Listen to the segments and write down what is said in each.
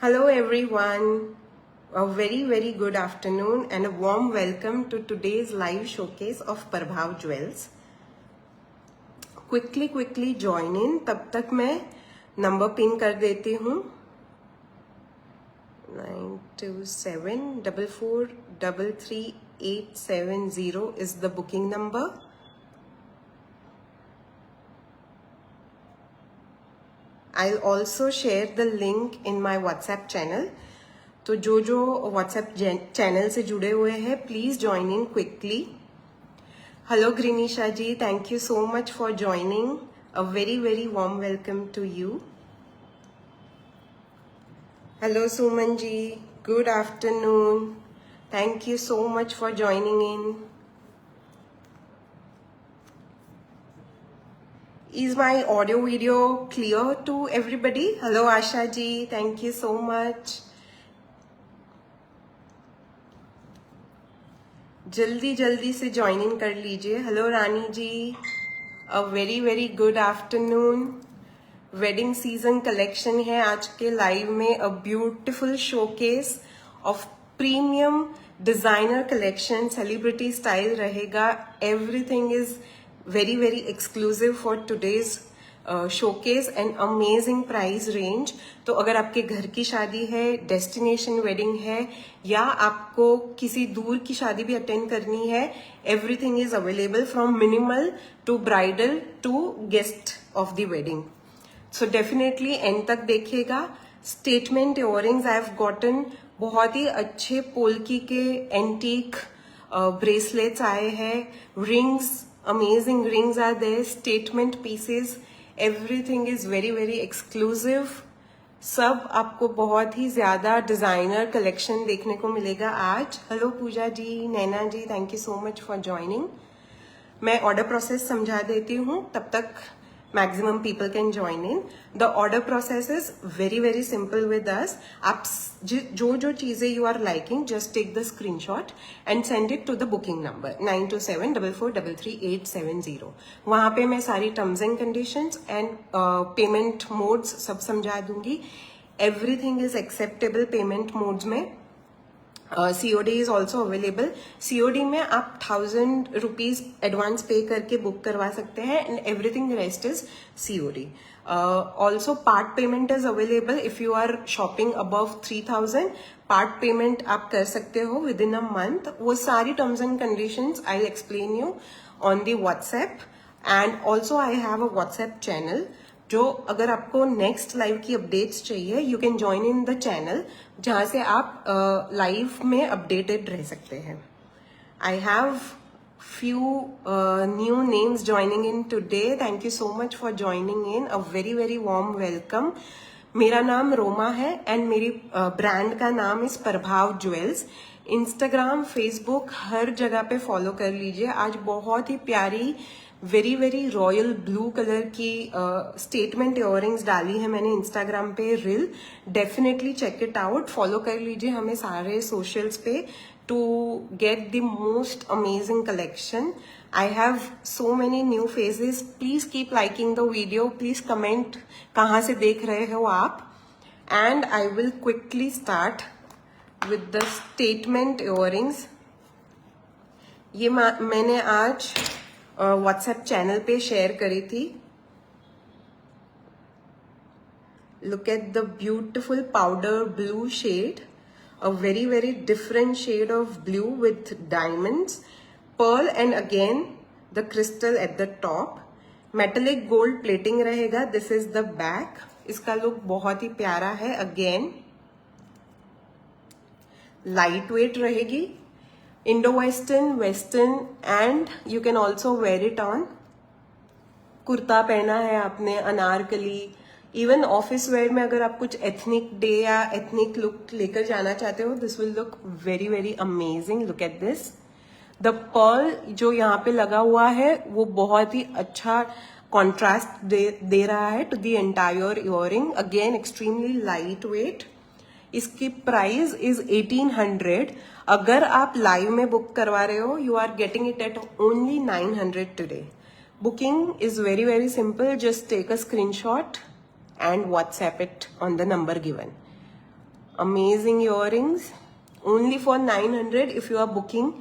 Hello everyone, a very good afternoon and a warm welcome to today's live showcase of Prabhav Jewels. Quickly join in, तब तक मैं number pin कर देती हूँ 9274433870 is the booking number. I'll also share the link in my WhatsApp channel. तो जो WhatsApp channel से जुड़े हुए हैं please join in quickly. Hello Greenisha ji, thank you so much for joining. A very warm welcome to you. Hello Suman ji, good afternoon. Thank you so much for joining in. Is my audio video clear to everybody? Hello Asha ji, thank you so much. जल्दी से join in कर लीजिए. Hello Rani ji, a very good afternoon. Wedding season collection है आज के live में. A beautiful showcase of premium designer collection, celebrity style रहेगा. Everything is very exclusive for today's showcase and amazing price range. तो अगर आपके घर की शादी है, डेस्टिनेशन वेडिंग है, या आपको किसी दूर की शादी भी अटेंड करनी है, everything is available from minimal to bridal to guest of the wedding. So definitely end तक देखिएगा. Statement earrings I have gotten. बहुत ही अच्छे पोल्की के एंटीक ब्रेसलेट्स आए हैं. Rings, amazing rings are there, statement pieces, everything is very exclusive. सब आपको बहुत ही ज्यादा डिजाइनर कलेक्शन देखने को मिलेगा आज. Hello Pooja ji, Naina ji, thank you so much for joining. मैं ऑर्डर प्रोसेस समझा देती हूँ, तब तक maximum people can join in. The order process is very simple with us. आप जो चीजें you are liking, just take the screenshot and send it to the booking number 9274433870. वहां पे मैं सारी terms and conditions and payment modes सब समझा दूंगी. Everything is acceptable payment modes में. COD is also available. COD में आप 1000 रुपीज एडवांस पे करके बुक करवा सकते हैं and everything rest is COD. Also part payment is available. If you are shopping above 3000, part payment आप कर सकते हो विद इन अ मंथ. वो सारी terms and conditions I will explain you on the WhatsApp. And also I have a WhatsApp channel, जो अगर आपको next live की अपडेट्स चाहिए, you can join in the channel, जहां से आप लाइव में अपडेटेड रह सकते हैं. I have few new names joining in today. Thank you so much for joining in. A very warm welcome. मेरा नाम रोमा है एंड मेरी ब्रांड का नाम इस प्रभाव ज्वेल्स. इंस्टाग्राम, फेसबुक, हर जगह पे फॉलो कर लीजिए. आज बहुत ही प्यारी वेरी रॉयल ब्लू कलर की स्टेटमेंट इयररिंग्स डाली है मैंने इंस्टाग्राम पे reel. Definitely check it out. Follow कर लीजिए हमें सारे सोशल्स पे to get the most amazing collection. I have so many new faces. Please keep liking the video. Please comment कहाँ से देख रहे हो आप. And I will quickly start with the statement earrings. ये मैंने आज WhatsApp चैनल पे शेयर करी थी. Look at the beautiful powder blue shade. A very different shade of blue with diamonds, pearl and again the crystal at the top. Metallic gold plating रहेगा. This is the back. इसका look बहुत ही प्यारा है. Again light weight रहेगी. Indo-Western, Western and you can also wear it on. Kurta पहना है आपने, अनारकली, इवन ऑफिस वेयर में अगर आप कुछ एथनिक डे या एथनिक लुक लेकर जाना चाहते हो, this will look very amazing. Look at this. The pearl जो यहाँ पे लगा हुआ है वो बहुत ही अच्छा कॉन्ट्रास्ट दे रहा है to the entire earring. Again extremely light weight. इसकी प्राइस इज 1800. अगर आप लाइव में बुक करवा रहे हो, you are getting it at only 900 today. Booking is very simple. Just take a screenshot and WhatsApp it on the number given. amazing earrings only for 900 if you are booking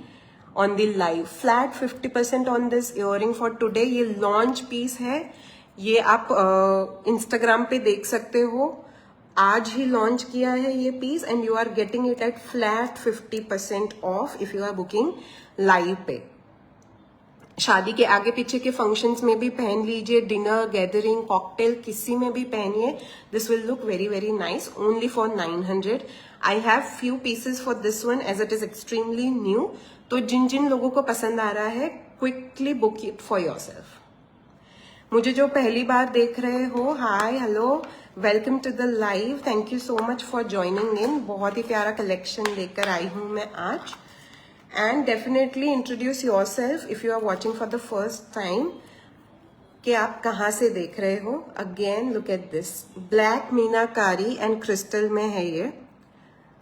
on the live. Flat 50% on this earring for today. ये launch piece है, ये आप Instagram पे देख सकते हो, आज ही launch किया है ये piece and you are getting it at flat 50% off if you are booking live पे. शादी के आगे पीछे के फंक्शंस में भी पहन लीजिए, डिनर, गैदरिंग, कॉकटेल, किसी में भी पहनिए. This will look very very nice. Only for 900. I have few pieces for this one as it is extremely new. तो जिन जिन लोगों को पसंद आ रहा है, quickly book it for yourself. मुझे जो पहली बार देख रहे हो, hi, hello, welcome to the live. Thank you so much for joining in. बहुत ही प्यारा कलेक्शन लेकर आई हूं मैं आज. And definitely introduce yourself if you are watching for the first time कि आप कहाँ से देख रहे हो. Again look at this, black meenakari and crystal में है ये.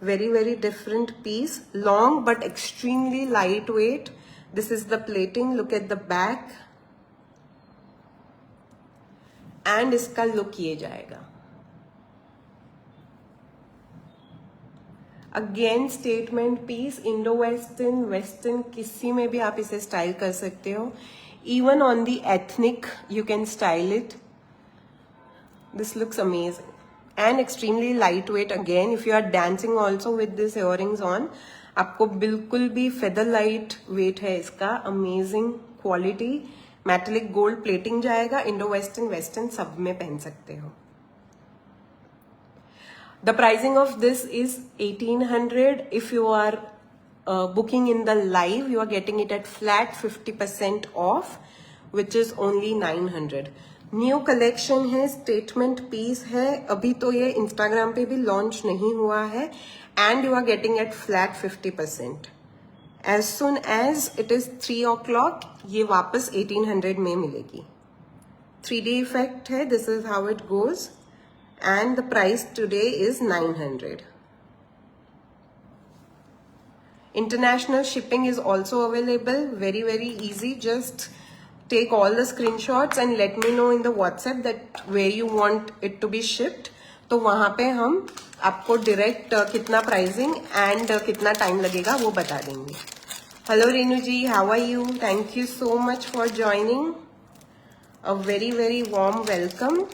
Very very different piece, long but extremely lightweight. This is the plating. Look at the back and इसका look ये जाएगा. Again statement piece, Indo western, western, किसी में भी आप इसे स्टाइल कर सकते हो. Even on the ethnic you can style it. This looks amazing and extremely light weight. Again if you are dancing also with this earrings on, आपको बिल्कुल भी फेदर लाइट वेट है इसका. Amazing quality. Metallic gold plating जाएगा. Indo western, western सब में पहन सकते हो. The pricing of this is 1800. If you are booking in the live, you are getting it at flat 50% off, which is only 900. New collection है, statement piece है. अभी तो ये Instagram पे भी launch नहीं हुआ है and you are getting at flat 50%. As soon as it is 3 o'clock, ये वापस 1800 में मिलेगी. 3D effect है. This is how it goes. And the price today is 900. International shipping is also available. Very very easy. Just take all the screenshots and let me know in the WhatsApp that where you want it to be shipped. तो वहाँ पे हम आपको direct कितना pricing and कितना time लगेगा वो बता देंगे. Hello Renu ji, how are you? Thank you so much for joining. A very very warm welcome.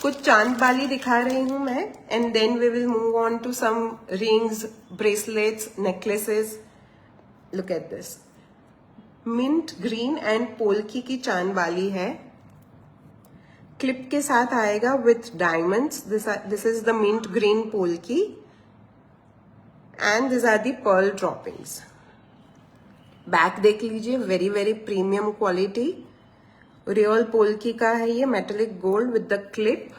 कुछ चांद बाली दिखा रही हूं मैं and then we will move on to some rings, bracelets, necklaces. Look at this, mint green and polki की चांद बाली है. Clip के साथ आएगा with diamonds. This is the mint green polki and this are the pearl droppings. Back देख लीजिए, very very premium quality. Real polki का है ये, metallic gold with the clip.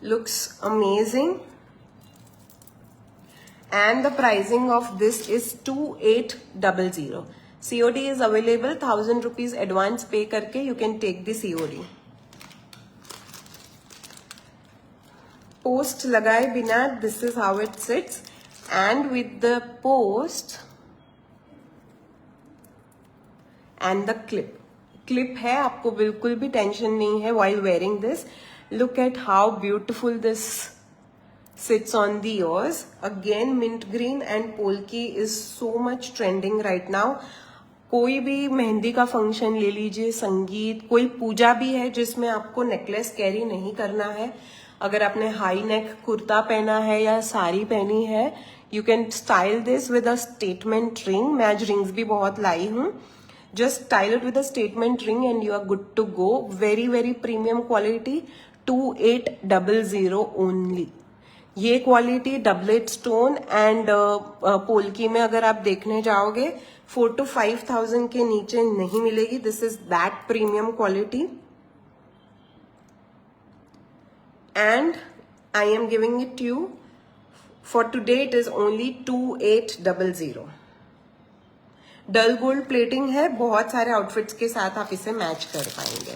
Looks amazing and the pricing of this is 2800. COD is available. 1000 rupees advance pay करके you can take the COD. Post लगाए बिना this is how it sits and with the post and the clip. Clip है, आपको बिल्कुल भी tension नहीं है while wearing this. Look at how beautiful this sits on the ears. Again mint green and polki is so much trending right now. कोई भी मेहंदी का function ले लीजिए, संगीत, कोई पूजा भी है जिसमें आपको नेकलेस कैरी नहीं करना है. अगर आपने हाई नेक कुर्ता पहना है या साड़ी पहनी है, you can style this with a statement ring. मैं आज रिंग्स भी बहुत लाई हूँ. Just style it with a statement ring and you are good to go. Very very premium quality. 2800 only. ये quality doublet stone and polki में अगर आप देखने जाओगे 4,000 to 5,000 के नीचे नहीं मिलेगी. This is that premium quality and I am giving it you for today. It is only 2800. Dull gold plating है, बहुत सारे आउटफिट्स के साथ आप इसे मैच कर पाएंगे.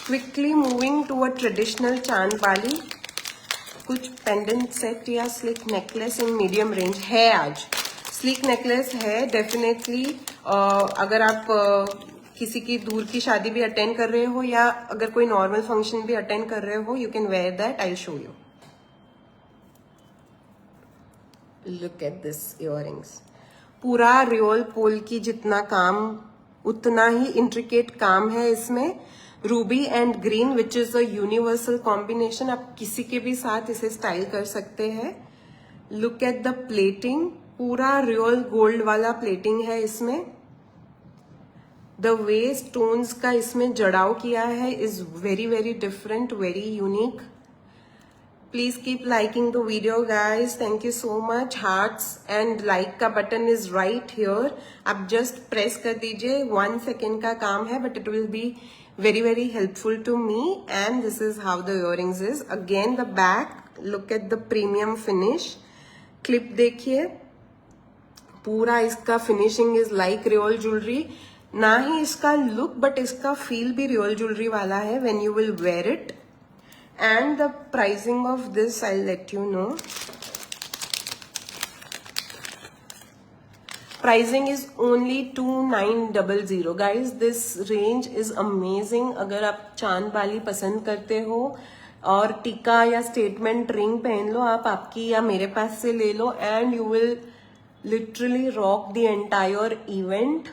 Quickly moving to a traditional chand bali. कुछ पेंडेंट सेट या slick necklace in medium range है आज. स्लिक नेकलेस है डेफिनेटली. अगर आप किसी की दूर की शादी भी अटेंड कर रहे हो या अगर कोई नॉर्मल फंक्शन भी अटेंड कर रहे हो, you can wear that. I show you. Look at this earrings, पूरा रियोल पोल की जितना काम उतना ही इंट्रिकेट काम है इसमें. Ruby and green which is a universal combination. आप किसी के भी साथ इसे स्टाइल कर सकते हैं. लुक एट द प्लेटिंग, पूरा रियल गोल्ड वाला प्लेटिंग है इसमें. द वे स्टोन्स का इसमें जड़ाव किया है is very very different, very unique. Please keep liking the video guys. Thank you so much. Hearts and like का बटन इज राइट हियर. आप जस्ट प्रेस कर दीजिए. 1 सेकेंड का काम है but it will be very very helpful to me. And this is how the earrings is. Again the back, look at the premium finish. Clip देखिए, पूरा इसका finishing is like real jewellery. ना ही इसका look but इसका feel भी real jewellery वाला है when you will wear it. And the pricing of this I'll let you know. Pricing is only 2900 guys. This range is amazing. अगर आप चांद बाली पसंद करते हो और टीका या स्टेटमेंट रिंग पहन लो, आप आपकी या मेरे पास से ले लो and you will literally rock the entire event.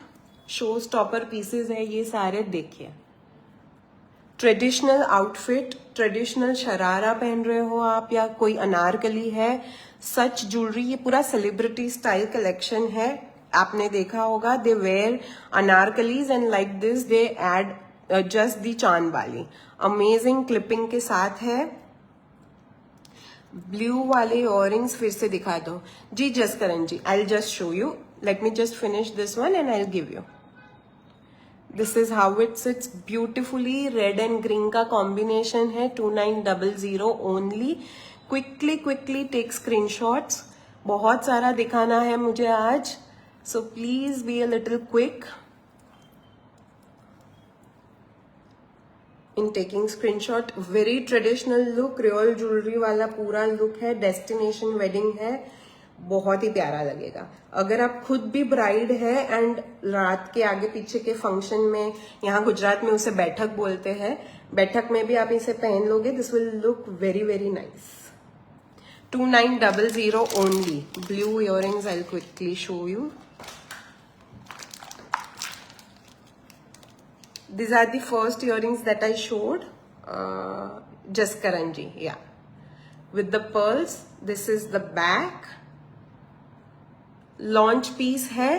Showstopper pieces है ये सारे. देखिए, ट्रेडिशनल आउटफिट, ट्रेडिशनल शरारा पहन रहे हो आप या कोई अनारकली है, सच ज्वेलरी. ये पूरा सेलिब्रिटी स्टाइल कलेक्शन है. आपने देखा होगा they were Anarkalis and like this they had just the चांद वाली. अमेजिंग क्लिपिंग के साथ है. ब्लू वाले इयररिंग्स फिर से दिखा दो जी Jaskaran ji. I will just show you. Let me just finish this one and I will give you. This is how it sits beautifully. Red and green का कॉम्बिनेशन है. 2900 ओनली. Quickly take screenshots. बहुत सारा दिखाना है मुझे आज, so please be a little quick in taking screenshot. Very traditional look, real jewelry वाला पूरा look है. destination wedding है, बहुत ही प्यारा लगेगा. अगर आप खुद भी ब्राइड है एंड रात के आगे पीछे के फंक्शन में, यहाँ गुजरात में उसे बैठक बोलते हैं, बैठक में भी आप इसे पहन लोगे, this will look very very nice. 2900 only. Blue earrings I'll quickly show you. These are the first earrings that I showed. Jaskaranji, yeah. With the pearls. This is the back. Launch piece है.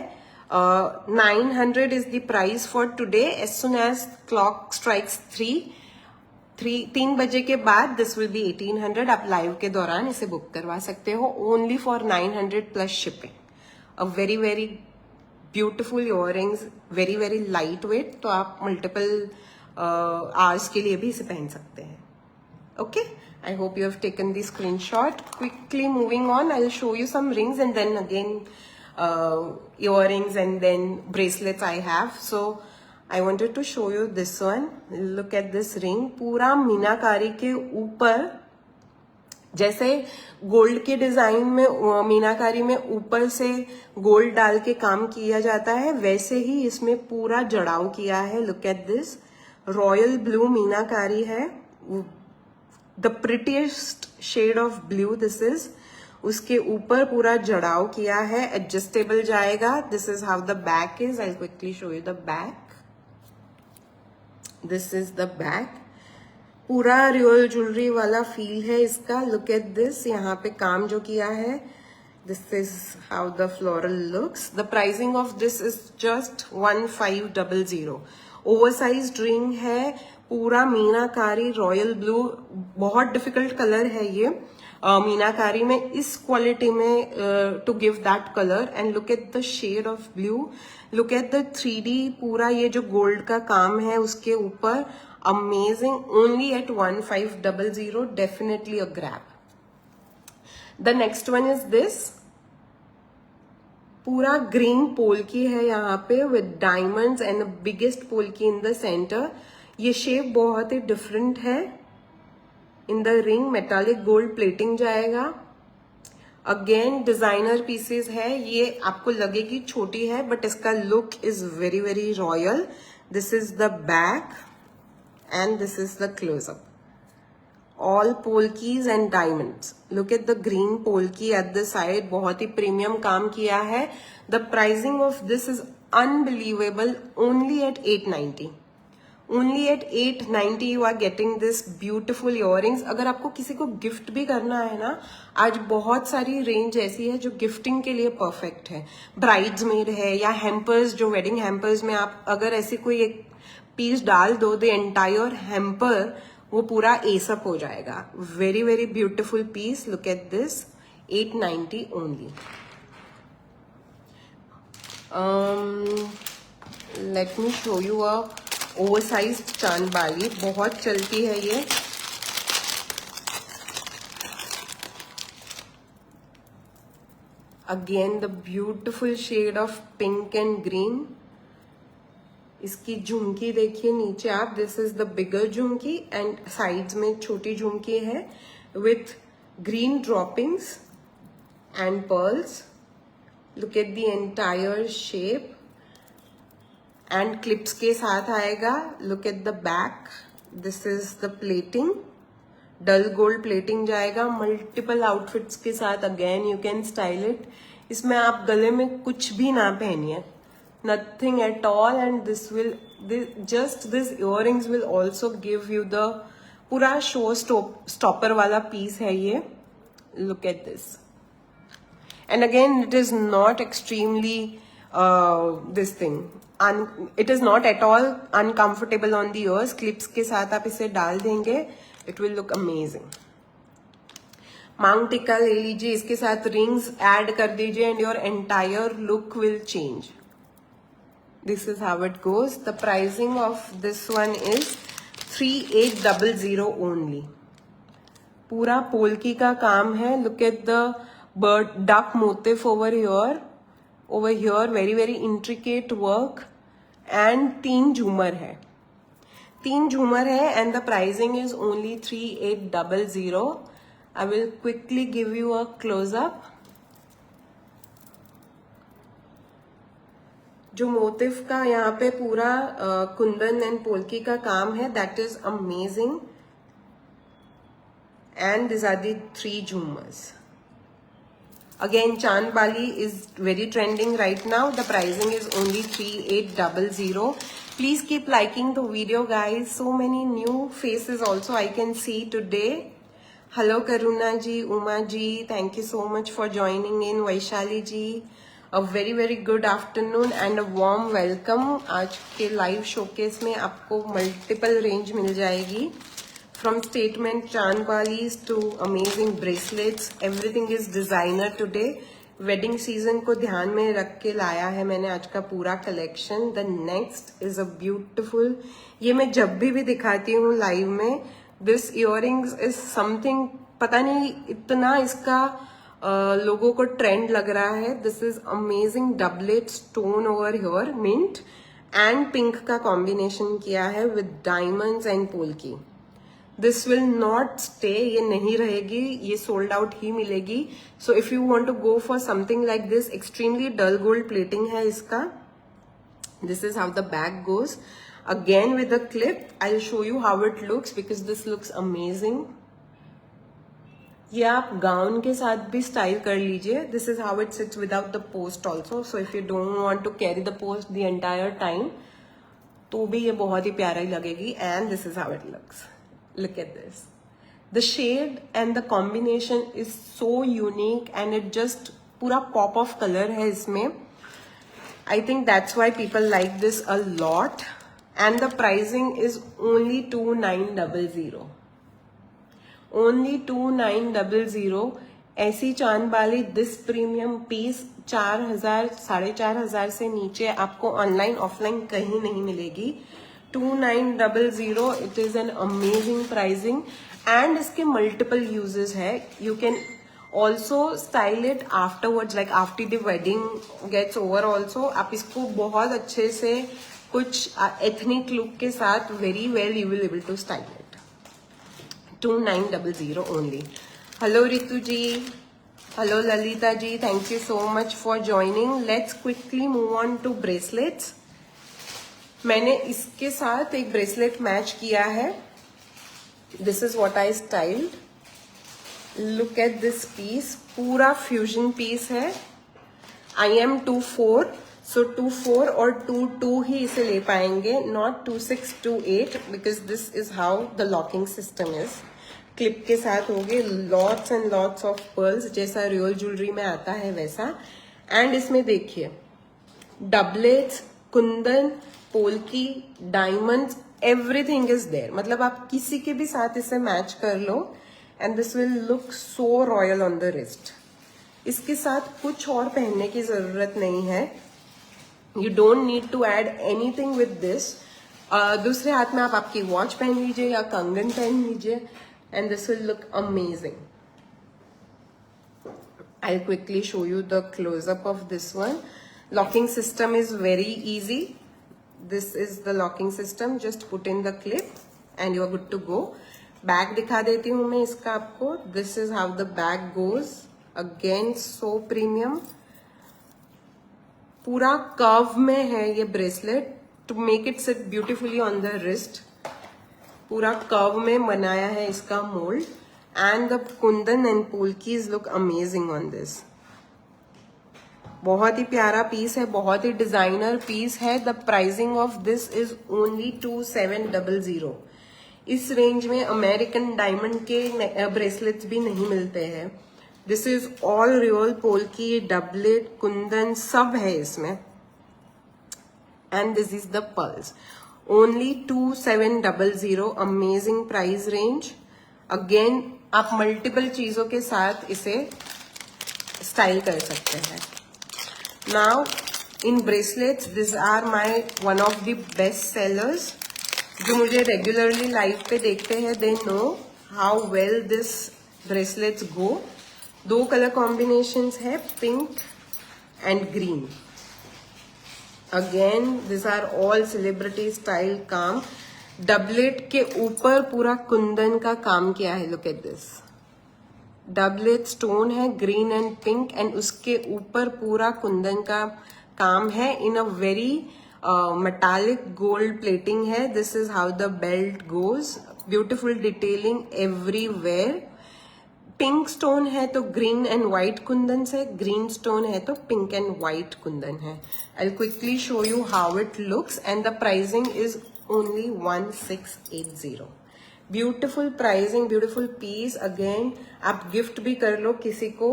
900 is the price for today. As soon as clock strikes 3 बजे के बाद this will be 1800. आप live के दौरान इसे book करवा सकते हो. Only for 900 plus shipping. A very very beautiful earrings, very very light weight. तो आप मल्टीपल आवर्स के लिए भी इसे पहन सकते हैं. Okay, I hope you have taken the screenshot. Quickly moving on, I will show you some rings and then again earrings and then bracelets I have. So I wanted to show you this one. Look at this ring. पूरा मीनाकारी के ऊपर, जैसे gold के design में मीनाकारी में ऊपर से gold डाल के काम किया जाता है, वैसे ही इसमें पूरा जड़ाव किया है. Look at this. Royal blue मीनाकारी है. The prettiest shade of blue this is. उसके ऊपर पूरा जड़ाव किया है. एडजस्टेबल जाएगा. This is how the back is. I quickly show you the back. This is the back. पूरा रियल ज्वेलरी वाला फील है इसका. Look at this. यहाँ पे काम जो किया है, this is how the floral looks. The pricing of this is just 1500. Oversized ring है. पूरा मीनाकारी रॉयल ब्लू. बहुत डिफिकल्ट कलर है ये मीनाकारी में, इस क्वालिटी में to give that colour. And look at the shade of blue. Look at the 3D. पूरा ये जो गोल्ड का काम है उसके ऊपर. Amazing. Only at 1500. Definitely a grab. The next one is this. पूरा ग्रीन पोल्की है यहाँ पे with diamonds and the biggest polki in the center. ये शेप बहुत ही डिफरेंट है. In the ring metallic gold plating जाएगा. Again डिजाइनर पीसेस है. ये आपको लगेगी छोटी है बट इसका look is very very royal. This is the back and this is the close-up. all polkis and diamonds. Look at the green polki at the side, बहुत ही premium काम किया है. The pricing of this is unbelievable, only at 890. Only at 890 you are getting this beautiful earrings. अगर आपको किसी को gift भी करना है ना, आज बहुत सारी रेंज ऐसी है जो गिफ्टिंग के लिए परफेक्ट है. ब्राइड्समेड है या हैम्पर्स, जो वेडिंग हैम्पर्स में आप अगर ऐसे कोई एक पीस डाल दो, द एंटायर हैम्पर वो पूरा एसअप हो जाएगा. Very very beautiful piece. Look at this, 890 only. Let me show you a oversized chand bali. बहुत चलती है ये. Again the beautiful shade of pink and green. इसकी झुमकी देखिए नीचे आप. This is the bigger jhumki and sides में छोटी झुमकी है with green droppings and pearls. Look at the entire shape and clips के साथ आएगा. Look at the back. This is the plating. Dull gold plating जाएगा मल्टीपल आउटफिट्स के साथ. Again you can style it. इसमें आप गले में कुछ भी ना पहनिए, nothing at all, and this earrings will also give you the पूरा शो stopper वाला piece है ये. Look at this. And again it is not extremely this thing, it is not at all uncomfortable on the ears. Clips के साथ आप इसे डाल देंगे, it will look amazing. मांग टिक्का ले लीजिए, इसके साथ रिंग्स ऐड कर दीजिए and your entire look will change. This is how it goes. The pricing of this one is 3800 only. पूरा पोल्की का काम है. Look at the bird duck motif over here. Over here very very intricate work and 3 झूमर है. 3 झूमर है and the pricing is only 3800. I will quickly give you a close up. जो motif का यहाँ पे पूरा कुंदन एंड पोल्की का काम है, that is amazing. And this are the 3 झूमर्स. अगेन चांद बाली is very trending right now. The pricing is only 3800. Please keep liking the video guys. So many new faces also I can see today. Hello Karuna ji, Uma ji, thank you so much for joining in. Vaishali ji, A very very good afternoon and a warm welcome. आज के live showcase में आपको multiple range मिल जाएगी. From statement चांद बालीज to amazing bracelets, everything is designer today. Wedding season को ध्यान में रख के लाया है मैंने आज का पूरा collection. The next is a beautiful, ये मैं जब भी दिखाती हूँ लाइव में, दिस इयररिंग्स इज समथिंग, पता नहीं इतना इसका लोगों को ट्रेंड लग रहा है. This is amazing doublet stone over here, mint and pink का कॉम्बिनेशन किया है with diamonds and polki. This will not stay, ये नहीं रहेगी, ये सोल्ड आउट ही मिलेगी. So if you want to go for something like this, extremely dull gold plating है इसका. This is how the back goes. Again with a clip. I will show you how it looks because this looks amazing. ये आप gown के साथ भी style कर लीजिए. This is how it sits without the post also. So if you don't want to carry the post the entire time, तो भी ये बहुत ही प्यारा ही लगेगी. And this is how it looks. Look at this. The shade and the combination is so unique and it just पूरा pop of colour है इसमें. I think that's why people like this a lot. And the pricing is only 2900. Only 2900. ऐसी चांद बाली this premium piece 4000 4500 से नीचे आपको online offline कहीं नहीं मिलेगी. 2900. It is an amazing pricing and इसके मल्टीपल यूजेस है. You can also style it afterwards, like after the wedding gets over also. आप इसको बहुत अच्छे से कुछ एथनिक लुक के साथ very well you will able to style it. 2900 only. Hello Ritu ji, hello Lalita ji, thank you so much for joining. Let's quickly move on to bracelets. मैंने इसके साथ एक ब्रेसलेट मैच किया है. This is what I styled. Look at this piece, पूरा fusion piece है. I M 2-4, सो 2-4 और 2-2 ही इसे ले पाएंगे, not 2-6, 2-8, because this is how the locking system is. Clip के साथ होगे, lots and lots of pearls, जैसा रियल ज्वेलरी में आता है वैसा. एंड इसमें देखिए doublets, kundan, polki, diamonds, everything is there. मतलब आप किसी के भी साथ इसे मैच कर लो and this will look so royal on the wrist. इसके साथ कुछ और पहनने की जरूरत नहीं है. You don't need to add anything with this. दूसरे हाथ में आप आपकी वॉच पहन लीजिए या कंगन पहन लीजिए and this will look amazing. I'll quickly show you the close-up of this one. Locking system is very easy. This is the locking system. Just put in the clip and you are good to go. Bag दिखा देती हूँ मैं इसका आपको. This is how the bag goes. Again, so premium. पूरा curve में है ये bracelet to make it sit beautifully on the wrist. पूरा कर्व में बनाया है इसका mould. And the kundan and polkis look amazing on this. बहुत ही प्यारा पीस है, बहुत ही डिजाइनर पीस है. The pricing of this is only 2700. इस रेंज में अमेरिकन डायमंड के ब्रेसलेट्स भी नहीं मिलते हैं. This is all real polki, doublet, kundan सब है इसमें. And this is the pearls. Only 2700. Amazing price range. Again आप मल्टीपल चीजों के साथ इसे स्टाइल कर सकते हैं. Now in bracelets this are my one of the best sellers. जो मुझे रेगुलरली लाइव पे देखते हैं they know how well this bracelets go. 2 colour combinations है, pink and green. Again this are all celebrity style काम. Doublet के ऊपर पूरा कुंदन का काम किया है. Look at this. Doublet stone है ग्रीन एंड पिंक एंड उसके ऊपर पूरा कुंदन का काम है in a very metallic gold plating है. This is how the belt goes. Beautiful detailing everywhere. Pink stone है तो ग्रीन एंड व्हाइट कुंदन से, ग्रीन स्टोन है तो पिंक एंड व्हाइट कुंदन है. I quickly show you how it looks and the pricing is only 1680. Beautiful pricing, beautiful piece. Again आप gift भी कर लो किसी को.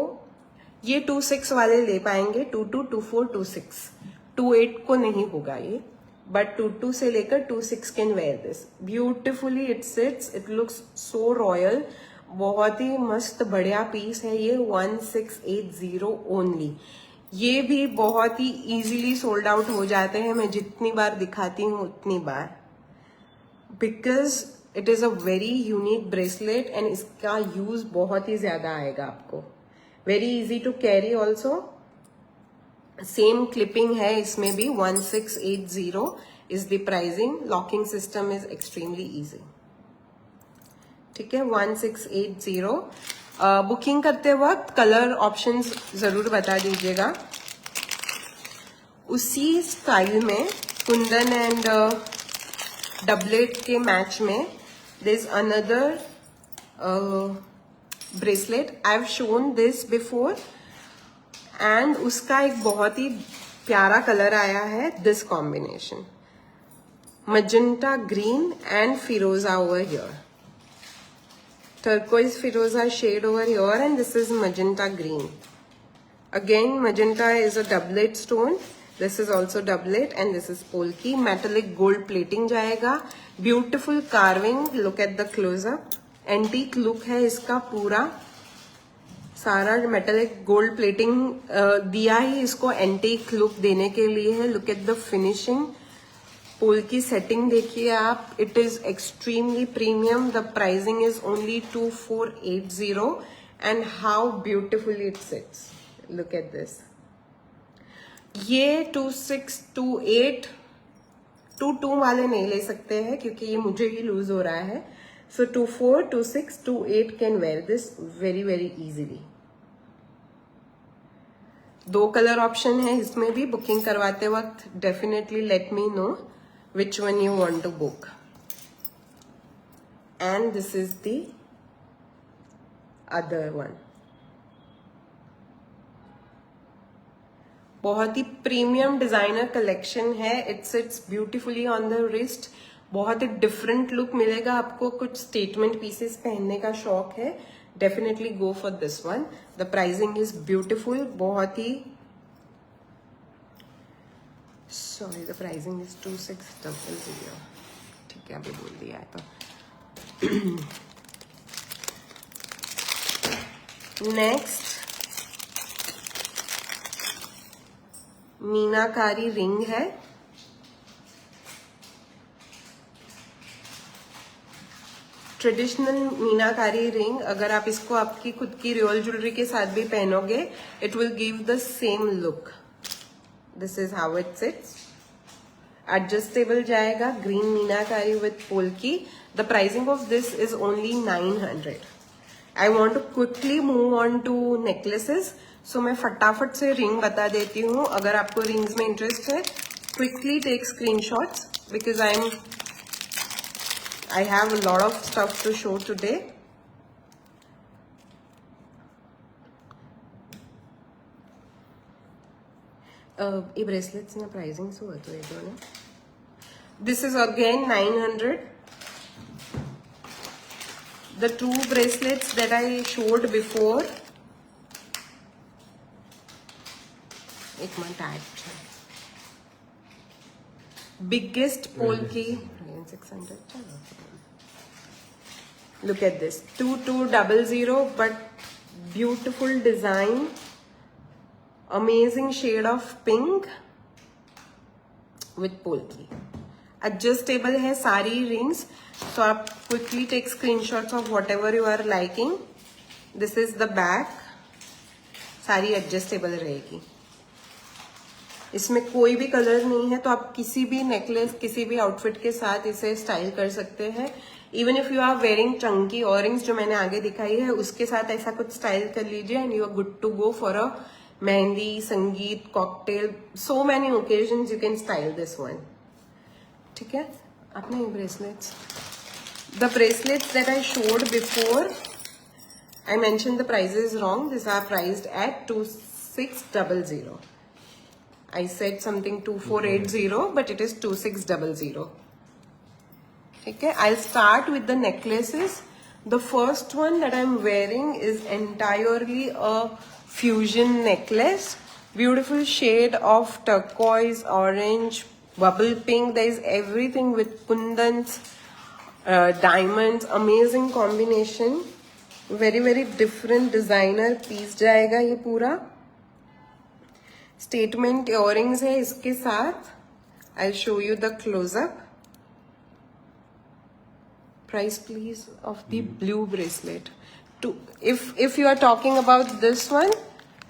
ये 2-6 वाले ले पाएंगे, 2-2, 2-4, 2-6. 2-8 को नहीं होगा ये, बट 2-2 से लेकर 2-6 can wear this. Beautifully it sits, it looks so royal. बहुत ही मस्त बढ़िया पीस है ये. 1680 ओनली. ये भी बहुत ही इजीली सोल्ड आउट हो जाते हैं. मैं जितनी बार दिखाती हूँ उतनी बार, because it is a very unique bracelet and इसका यूज बहुत ही ज्यादा आएगा आपको. Very easy to carry also. Same clipping है इसमें भी. 1680 is the pricing. Locking system is extremely easy. ठीक है, 1680. बुकिंग करते वक्त कलर ऑप्शंस जरूर बता दीजिएगा. उसी स्टाइल में कुंदन एंड डबलेट के मैच में there is another bracelet. I have shown this before and उसका एक बहुत ही प्यारा कलर आया है. This combination magenta green and firoza over here. Turquoise Firoza shade over here and this is magenta green. Again magenta is a doublet stone. This is also doublet and this is polki. Metallic gold plating जाएगा. Beautiful carving. Look at the close up. Antique look है इसका पूरा. सारा metallic gold plating दिया ही इसको antique look देने के लिए है. Look at the finishing. पोल की सेटिंग देखिए आप. It is extremely premium. The pricing is only 2480 and how beautifully it sits. Look at this. ये 26, 28, 22 वाले नहीं ले सकते हैं क्योंकि ये मुझे ही लूज हो रहा है. सो 24, 26, 28 can wear this very very easily. 2 colour option है इसमें भी. बुकिंग करवाते वक्त definitely let me know which one you want to book. and this is the other one. बहुत ही प्रीमियम डिजाइनर कलेक्शन है. It sits beautifully on the wrist. बहुत ही different look मिलेगा आपको. कुछ स्टेटमेंट पीसेस पहनने का शौक है, definitely go for this one. The pricing is beautiful. बहुत ही सॉरी, द प्राइसिंग इज 2600. ठीक है, अभी बोल दिया है तो. नेक्स्ट मीनाकारी रिंग है. ट्रेडिशनल मीनाकारी रिंग. अगर आप इसको आपकी खुद की रियल ज्वेलरी के साथ भी पहनोगे, it will give the same look. This is how it sits. Adjustable जाएगा. Green meenakari with polki. The pricing of this is only 900. I want to quickly move on to necklaces. So मैं फटाफट से ring बता देती हूँ. अगर आपको रिंग्स में इंटरेस्ट है, quickly take screenshots because I have a lot of stuff to show today. ये bracelets ना pricing सो है तो ये दोनों. This is again 900. The two bracelets that I showed before. एक minute add. Biggest polki 600. Look at this 2200, but beautiful design, amazing shade of pink with polki. Adjustable है सारी rings, so आप quickly take screenshots of whatever you are liking. This is the back. सारी adjustable रहेगी. इसमें कोई भी colour नहीं है, तो आप किसी भी नेकलेस, किसी भी आउटफिट के साथ इसे स्टाइल कर सकते हैं. Even if you are wearing chunky earrings जो मैंने आगे दिखाई है, उसके साथ ऐसा कुछ स्टाइल कर लीजिए and you are good to go for a mehndi, sangeet, cocktail. So many occasions you can style this one. ठीक है. आपने bracelets, the bracelets that I showed before, I mention the prices wrong. This are priced at 2600. I said something 2480, but it is 2600. Okay, I'll start with the necklaces. The first one that I'm wearing is entirely a fusion necklace. Beautiful shade of turquoise, orange, bubble pink. There is everything with kundans, diamonds. Amazing combination. Very, very different designer piece जाएगा ये पूरा. Statement earrings है इसके साथ. I show you the closeup. Price please of the blue bracelet. If you are talking about this one,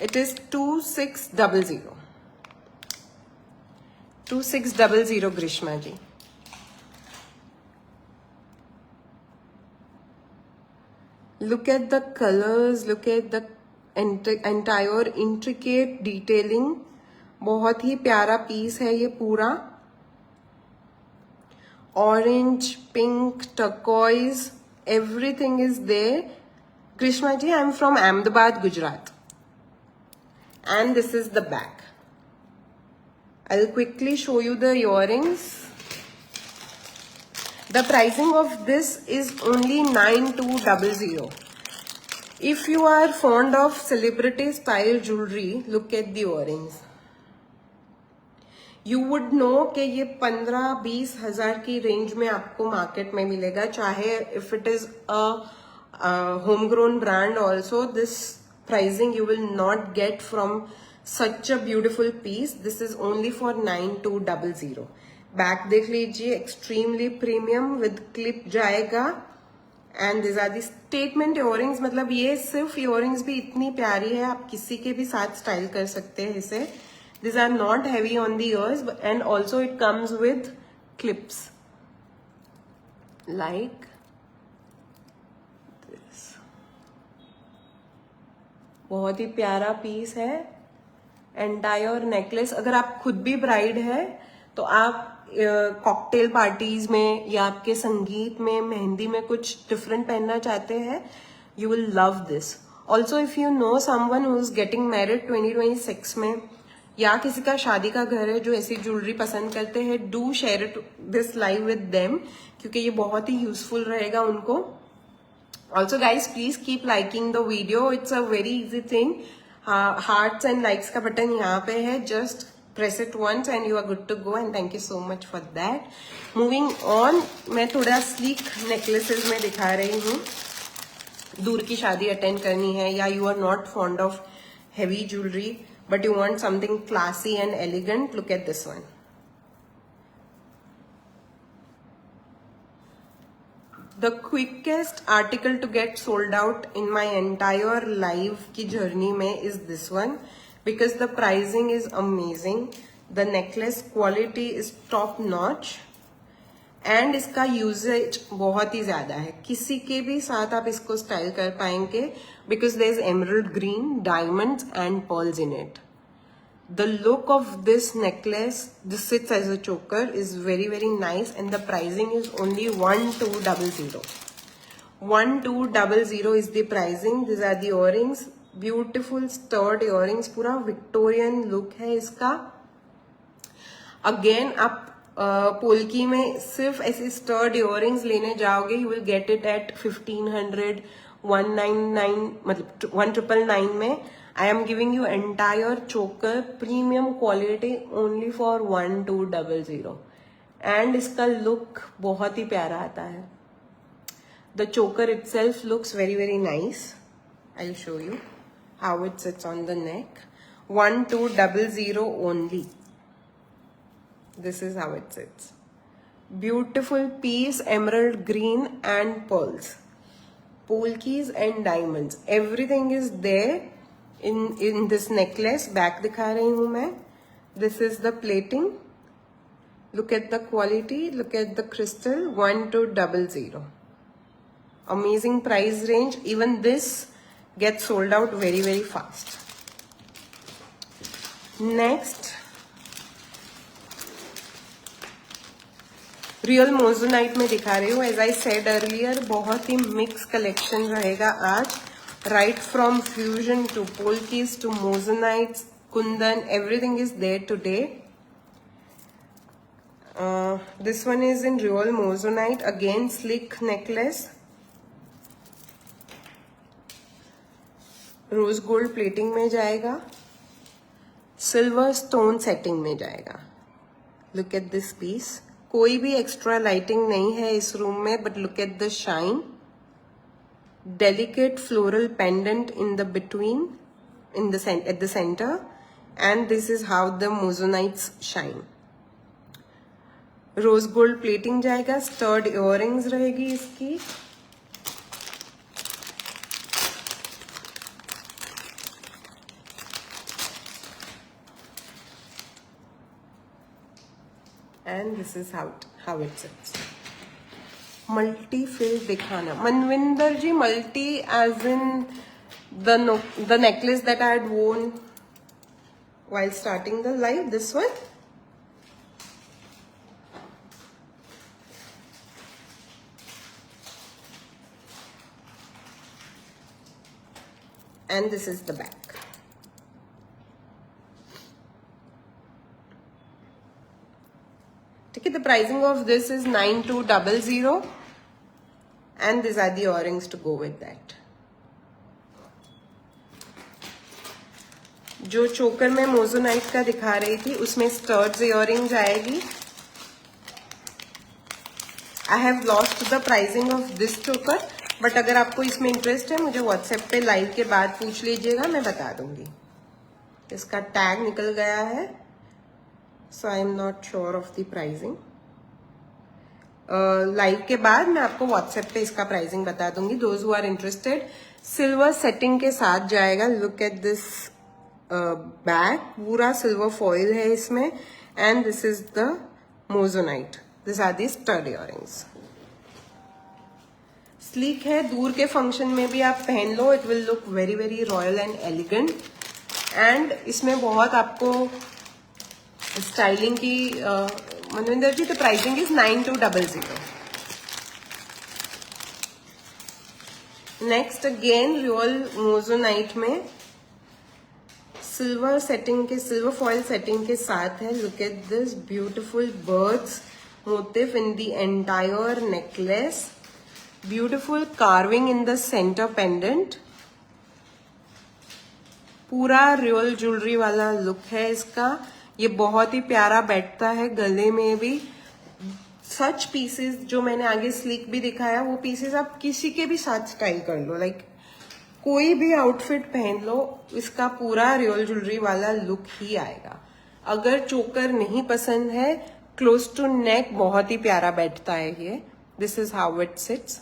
it is 2600. 2600 Greeshma ji. Look at the colors, look at the entire intricate detailing. बहुत ही प्यारा piece है ये पूरा. Orange, pink, turquoise, everything is there. Grishma ji, I am from Ahmedabad, Gujarat. And this is the back. I'll quickly show you the earrings. The pricing of this is only 9200. If you are fond of celebrity style jewelry, look at the earrings. You would know कि ये 15-20 हजार की range में आपको market में मिलेगा. चाहे if it is a homegrown brand also, this pricing you will not get from such a beautiful piece. This is only for 9200. Back देख लीजिए, एक्सट्रीमली प्रीमियम विद क्लिप जाएगा. And this are the statement earrings. मतलब ये सिर्फ earrings भी इतनी प्यारी है, आप किसी के भी साथ स्टाइल कर सकते हैं इसे. This are not heavy on the ears and also it comes with clips like this. बहुत ही प्यारा पीस है. Entire necklace. अगर आप खुद भी ब्राइड है तो आप कॉकटेल पार्टीज में या आपके संगीत में, मेहंदी में कुछ डिफरेंट पहनना चाहते हैं, you will love this. Also if you know someone who is getting married 2026 में, या किसी का शादी का घर है जो ऐसी ज्वेलरी पसंद करते हैं, do share it this live with them, क्योंकि ये बहुत ही यूजफुल रहेगा उनको. Also guys please keep liking the video, it's a very easy thing. Hearts and likes का बटन यहाँ पे है, just press it once and you are good to go, and thank you so much for that. Moving on, मैं थोड़ा sleek necklaces में दिखा रही हूँ. दूर की शादी अटेंड करनी है, या you are not fond of heavy jewelry but you want something classy and elegant, look at this one. The quickest article to get sold out in my entire live की journey में is this one. Because the pricing is amazing, the necklace quality is top notch, and इसका usage बहुत ही ज्यादा है. किसी के भी साथ आप इसको स्टाइल कर पाएंगे, because there is emerald green, diamonds and pearls in it. The look of this necklace, this sits as a choker, is very very nice, and the pricing is only 1200. 1200 is the pricing. These are the earrings. Beautiful stud earrings, पूरा Victorian look है इसका. Again आप पोल्की में सिर्फ ऐसे stirred earrings लेने जाओगे, you will get it at 1500, 199, मतलब 1999 में. I am giving you entire choker premium quality only for 1200, and इसका लुक बहुत ही प्यारा आता है. The choker itself looks very very nice. I will show you how it sits on the neck. 1200 only. This is how it sits. Beautiful piece, emerald green and pearls, polkis and diamonds. Everything is there in this necklace. Back दिखा रही हूँ मैं. This is the plating. Look at the quality. Look at the crystal. 1200. Amazing price range. Even this get sold out very very fast. Next, real moissanite में दिखा रही हूँ. As I said earlier, बहुत ही mix collection रहेगा आज. Right from fusion to polkis to moissanites, kundan, everything is there today. This one is in real moissanite. Again slick necklace, rose gold plating में जाएगा, silver stone setting में जाएगा. Look at this piece. कोई भी extra lighting नहीं है इस room में, but look at the shine. Delicate floral pendant in the between, in the at the centre, and this is how the मोजोनाइट्स shine. Rose gold plating जाएगा, stirred earrings रहेगी इसकी. And this is how it sits. Multi fill दिखाना. मनविंदर जी, multi as in the necklace that I had worn while starting the live. This one. And this is the back. Okay, the pricing of this is 9200, and these are the earrings to go with that. जो चोकर में मोजोनाइट का दिखा रही थी, उसमें स्टर्ड्स earring जाएगी. I have lost the pricing of this चोकर, बट अगर आपको इसमें इंटरेस्ट है, मुझे व्हाट्सएप पे लाइव के बाद पूछ लीजिएगा, मैं बता दूंगी. इसका टैग निकल गया है, so I am not sure of the pricing. Live के बाद मैं आपको व्हाट्सएप पे इसका प्राइसिंग बता दूंगी. Those who are interested. Silver setting के साथ जाएगा. लुक एट दिस बैग, पूरा सिल्वर फॉइल है इसमें, and this is the moissanite. This are the stud earrings. Sleek है, दूर के फंक्शन में भी आप पहन लो, it will look very very royal and elegant. And इसमें बहुत आपको स्टाइलिंग की Manvinder ji, the pricing is 9200. Next again real moissanite में सिल्वर सेटिंग के, सिल्वर फॉयल सेटिंग के साथ है. Look at this beautiful birds motive in the entire necklace. Beautiful carving in the centre pendant. पूरा रियल ज्वेलरी वाला look है इसका. ये बहुत ही प्यारा बैठता है गले में भी. सच पीसेस जो मैंने आगे स्लीक भी दिखाया, वो पीसेस आप किसी के भी साथ स्टाइल कर लो. लाइक कोई भी आउटफिट पहन लो, इसका पूरा रियल ज्वेलरी वाला लुक ही आएगा. अगर चोकर नहीं पसंद है, क्लोज टू नेक बहुत ही प्यारा बैठता है ये. This is how it sits.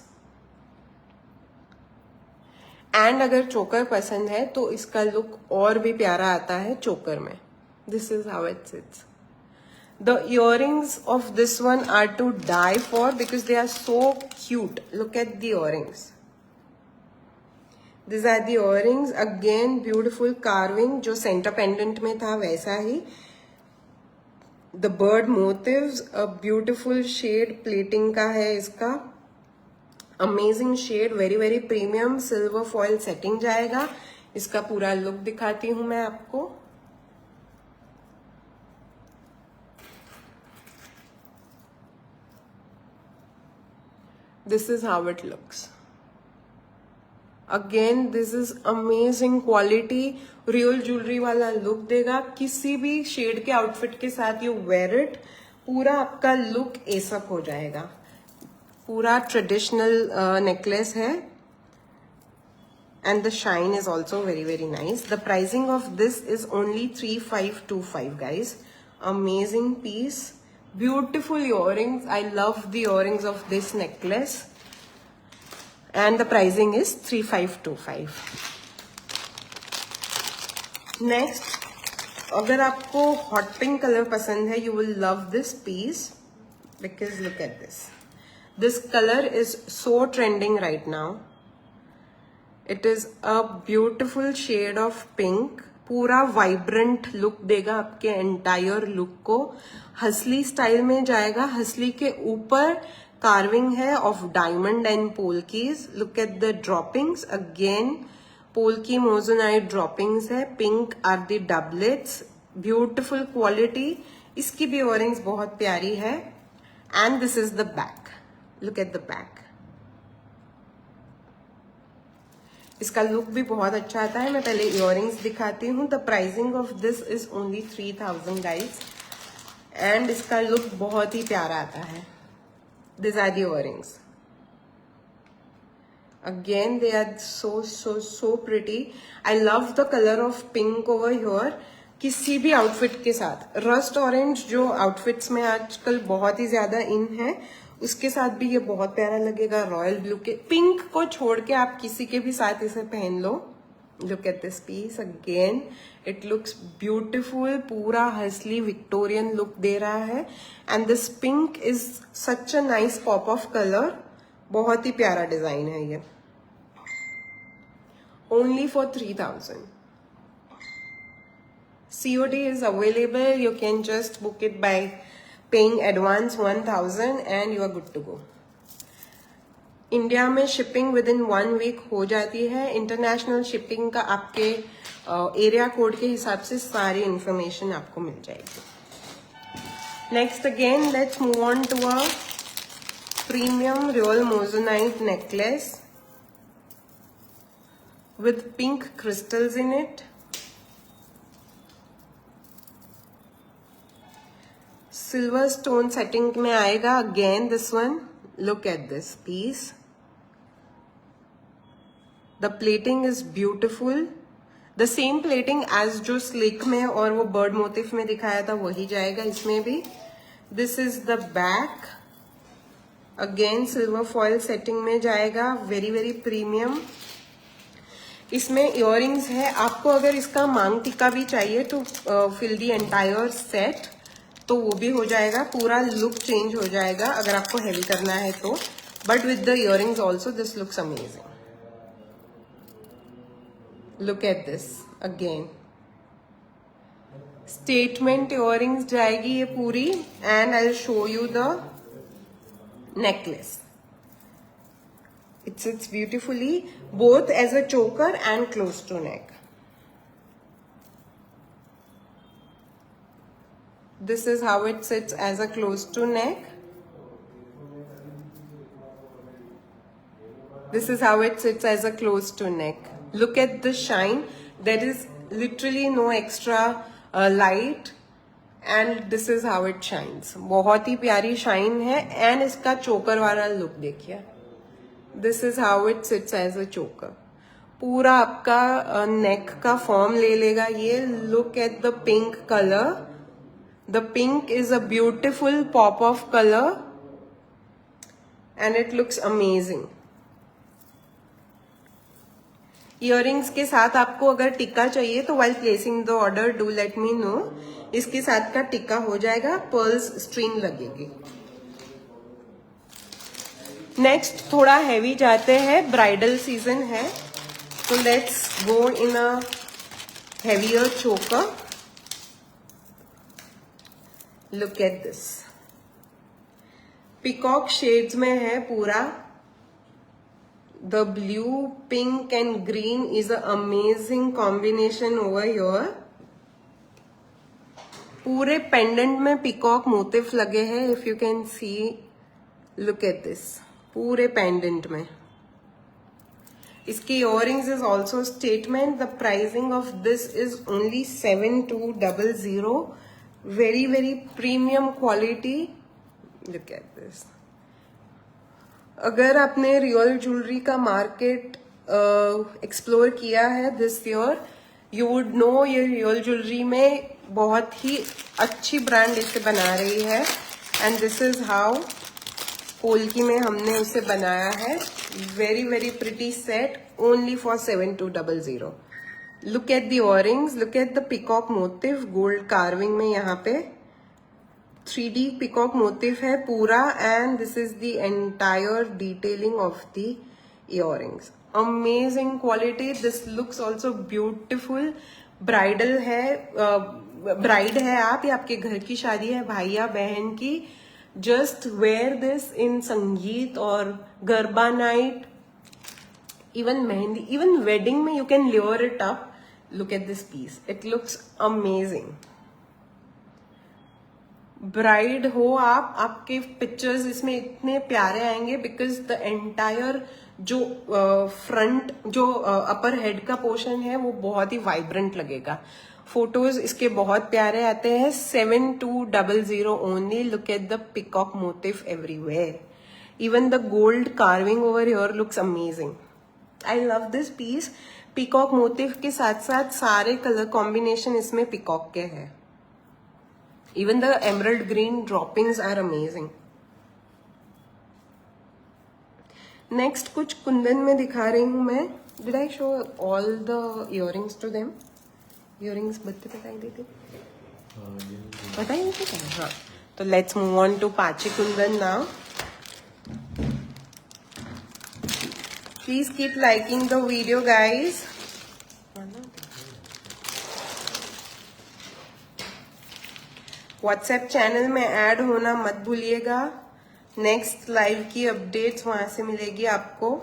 And अगर चोकर पसंद है तो इसका लुक और भी प्यारा आता है चोकर में. This is how it seats. The earrings of this one are to die for because they are so cute. Look at the earrings. These are the earrings. Again, beautiful carving. जो center pendant में था वैसा ही. The bird motifs, a beautiful shade plating का है इसका. Amazing shade, very very premium. Silver foil setting जाएगा. इसका पूरा look दिखाती हूँ मैं आपको. This is how it looks. Again, this is amazing quality. Real jewelry वाला look देगा. किसी भी शेड के आउटफिट के साथ you wear it, पूरा आपका look एसअप हो जाएगा. पूरा ट्रेडिशनल नेकलेस है. And the shine is also very very nice. The pricing of this is only 3525 guys. Amazing piece. Beautiful earrings. I love the earrings of this necklace. And the pricing is 3525. Next, अगर आपको hot pink color पसंद है, you will love this piece because look at this. This color is so trending right now. It is a beautiful shade of pink. पूरा vibrant look देगा आपके entire look को. हसली style में जाएगा. हसली के ऊपर कार्विंग है of diamond and polkis. Look at the droppings. Again polki moissanite droppings है. Pink are the doublets. Beautiful quality. इसकी भी इयररिंग्स बहुत प्यारी है. And this is the back. Look at the back. इसका लुक भी बहुत अच्छा आता है. मैं पहले इयररिंग्स दिखाती हूँ. The pricing of this is only 3000 guys. And इसका लुक बहुत ही प्यारा आता है. This are the earrings. Again they are so so so pretty. I love the colour of pink over here. किसी भी आउटफिट के साथ. रस्ट ऑरेंज जो आउटफिट्स में आजकल बहुत ही ज्यादा इन है, उसके साथ भी ये बहुत प्यारा लगेगा. रॉयल ब्लू के पिंक को छोड़ के आप किसी के भी साथ इसे पहन लो. Look at this piece. Again it looks beautiful. पूरा हसली विक्टोरियन लुक दे रहा है. And this pink is such a nice pop of colour. बहुत ही प्यारा डिजाइन है ये. Only for 3000. COD is available. You can just book it by paying advance 1000 and you are good to go. India में shipping with in 1 week हो जाती है. International shipping का आपके एरिया कोड के हिसाब से सारी इंफॉर्मेशन आपको मिल जाएगी. Next again let's move on to a premium real moissanite necklace with pink crystals in it. Silver stone setting में आएगा. Again this one. Look at this piece. The plating is beautiful. The same plating as जो slick में और वो bird motif में दिखाया था वही जाएगा इसमें भी. This is the back. Again silver foil setting में जाएगा. Very very premium. इसमें इयररिंग्स है. आपको अगर इसका मांग टिक्का भी चाहिए to fill the entire set तो वो भी हो जाएगा. पूरा लुक चेंज हो जाएगा अगर आपको हेवी करना है तो. But with the earrings also this looks amazing. Look at this again. Statement earrings जाएगी ये पूरी, and I show you the necklace. It sits beautifully both as a choker and close to neck. This is how it sits as a close to neck. This is how it sits as a close to neck. Look at the shine. There is literally no extra light, and this is how it shines. बहुत ही प्यारी shine है, and इसका choker वाला look देखिए. This is how it sits as a choker. पूरा आपका नेक का फॉर्म ले लेगा ये. Look at the pink color. The pink is a beautiful pop of color and it looks amazing. Earrings के साथ आपको अगर टिक्का चाहिए तो while placing the order do let me know. इसके साथ का टिक्का हो जाएगा, pearls string लगेगी. नेक्स्ट थोड़ा हैवी जाते हैं, ब्राइडल सीजन है, तो let's go in a heavier choker. Look at this. Peacock shades में है पूरा. The blue, pink and green is a amazing combination over here. पूरे पेंडेंट में पिकॉक मोटिफ लगे हैं, if you can see. Look at this. पूरे pendant में. इसकी earrings is also statement. The pricing of this is only 7200. Very very premium quality. Look at this. अगर आपने real jewellery का मार्केट एक्सप्लोर किया है this year, you would know ये real jewellery में बहुत ही अच्छी ब्रांड इसे बना रही है. And this is how polki में हमने उसे बनाया है. Very very pretty set, only for 7200. Look at the earrings. Look at the peacock motive. Gold carving में यहाँ पे 3D पिकॉक मोटिव है पूरा. And this is the entire detailing of the earrings. Amazing quality. This looks also beautiful. Bridal है, bride है आप, या आपके घर की शादी है भाई या बहन की, just wear this in संगीत और garba night, even mehndi, even wedding में you can layer it up. Look at this piece. It looks amazing. Bride हो आप, आपके पिक्चर्स इसमें इतने प्यारे आएंगे बिकॉज द एंटायर जो फ्रंट जो अपर हेड का पोर्शन है वो बहुत ही वाइब्रेंट लगेगा. फोटोज इसके बहुत प्यारे आते हैं. 7200 only. Look at the peacock motif everywhere. Even the gold carving over here looks amazing. I love this piece. Peacock motif के साथ साथ सारे कलर कॉम्बिनेशन इसमें पिकॉक के हैं. Even the emerald green droppings are amazing. Next कुछ कुंदन में दिखा रही हूं मैं. Did I show all the earrings to them? Earrings बताई देते क्या? हाँ, तो लेट्स मूव ऑन टू पाची Kundan now. Please keep liking the video guys. WhatsApp channel में ऐड होना मत भूलिएगा. नेक्स्ट लाइव की अपडेट्स वहां से मिलेगी आपको.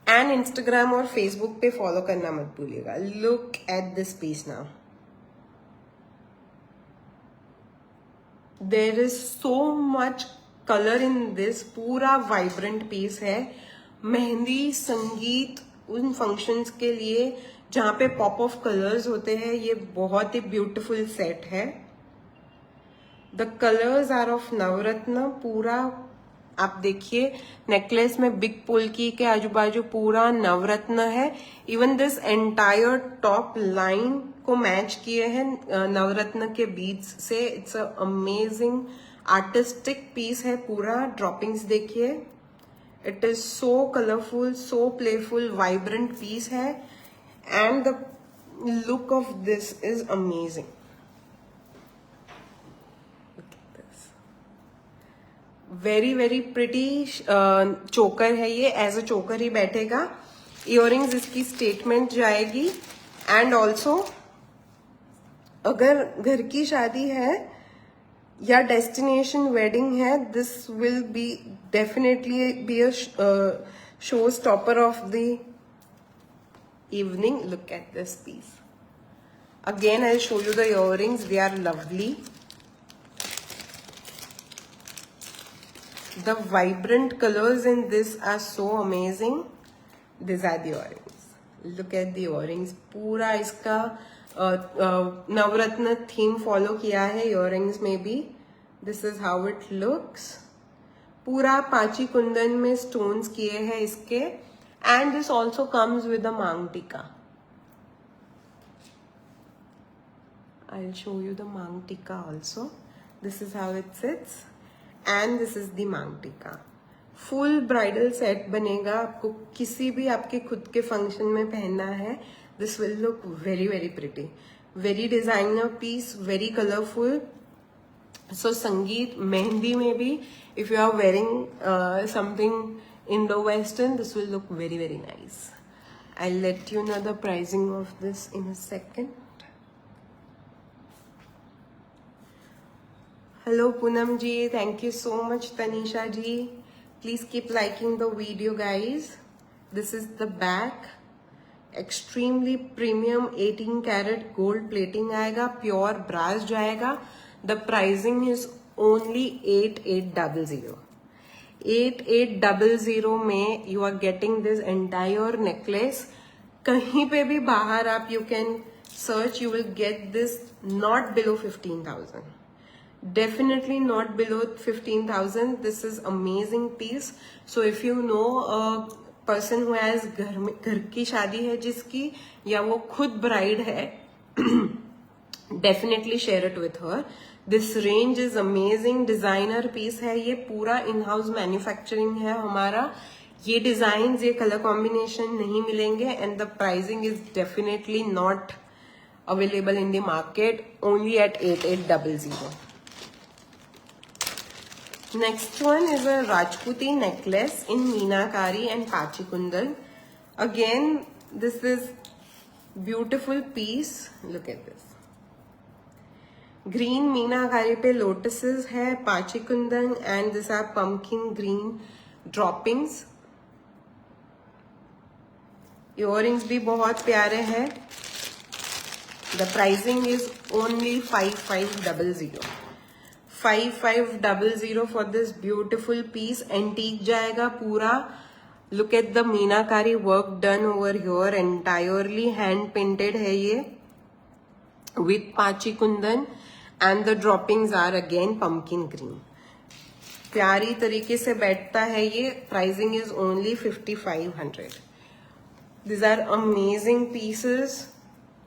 एंड इंस्टाग्राम और फेसबुक पे फॉलो करना मत भूलिएगा. Look at this piece now. There is so much colour in this. पूरा वाइब्रेंट पीस है. मेहंदी, संगीत, उन फंक्शंस के लिए जहां पे पॉप ऑफ कलर्स होते हैं, ये बहुत ही ब्यूटीफुल सेट है. द कलर्स आर ऑफ नवरत्न. पूरा आप देखिए, नेकलेस में बिग पोल्की के आजू बाजू पूरा नवरत्न है. Even this entire top line को मैच किए हैं नवरत्न के बीड्स से. It's a amazing artistic piece है पूरा. ड्रॉपिंग्स देखिए. It is so colourful, so playful, vibrant piece है. And the look of this is amazing. Very very pretty choker है ये. एज अ चोकर ही बैठेगा. इयरिंग्स इसकी स्टेटमेंट जाएगी. एंड ऑल्सो अगर घर की शादी है या डेस्टिनेशन वेडिंग है, this will be definitely be a show stopper of the evening. Look at this piece. Again, I'll show you the earrings. They are lovely. The vibrant colors in this are so amazing. These are the earrings. Look at the earrings. पूरा इसका नवरत्न theme follow किया है earrings में भी. This is how it looks. पूरा पाची कुंदन में stones किए हैं इसके. And this also comes with a mang tikka. I'll show you the mang tikka also. This is how it sits. And this is the mang tikka. Full bridal set बनेगा. आपको किसी भी आपके खुद के function में पहनना है. This will look very very pretty. Very designer piece. Very colorful. So संगीत मेहंदी में भी if you are wearing something Indo-Western, this will look very very nice. I'll let you know the pricing of this in a second. Hello Poonam ji, thank you so much. Tanisha ji, please keep liking the video guys. This is the back. Extremely premium 18 karat gold plating आएगा, pure brass जाएगा. The pricing is only 8800. 8800 में you are getting this entire necklace. कहीं पे भी बाहर आप you can search, you will get this not below 15,000. Definitely not below 15,000. This is amazing piece. So if you know a person who has घर की शादी है जिसकी, या वो खुद bride है, definitely share it with her. This range is amazing. Designer piece है ये, पूरा in-house manufacturing है हमारा. ये designs, ये color combination नहीं मिलेंगे and the pricing is definitely not available in the market. Only at 8800. Next one is a Rajputi necklace in Meenakari and Pachi Kundan. Again, this is beautiful piece. Look at this. Green मीनाकारी पे lotuses है, पाची Kundan, and these are pumpkin green droppings. Earrings भी बहुत प्यारे हैं. The pricing is only 5500. 5500 for this beautiful piece. Antique जाएगा पूरा. Look at the meenakari work done over here. Entirely hand painted है ये with पाची Kundan. And the droppings are again pumpkin green. प्यारी तरीके से बैठता है ये. Pricing is only 5500. These are amazing pieces.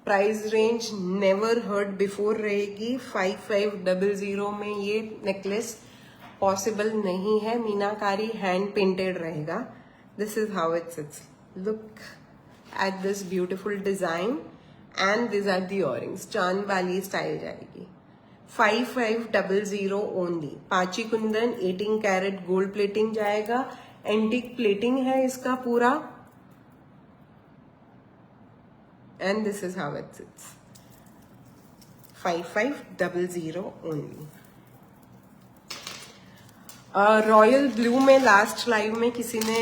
Price range never heard before रहेगी. 5500 में ये necklace possible नहीं है. मीनाकारी hand painted रहेगा. This is how it sits. Look at this beautiful design. And these are the earrings. चांद वाली style जाएगी. 5500 only. पाची कुंदन 18 कैरेट गोल्ड प्लेटिंग जाएगा. एंटिक प्लेटिंग है इसका पूरा. And this is how it sits. 5500 only. Royal blue में last live में किसी ने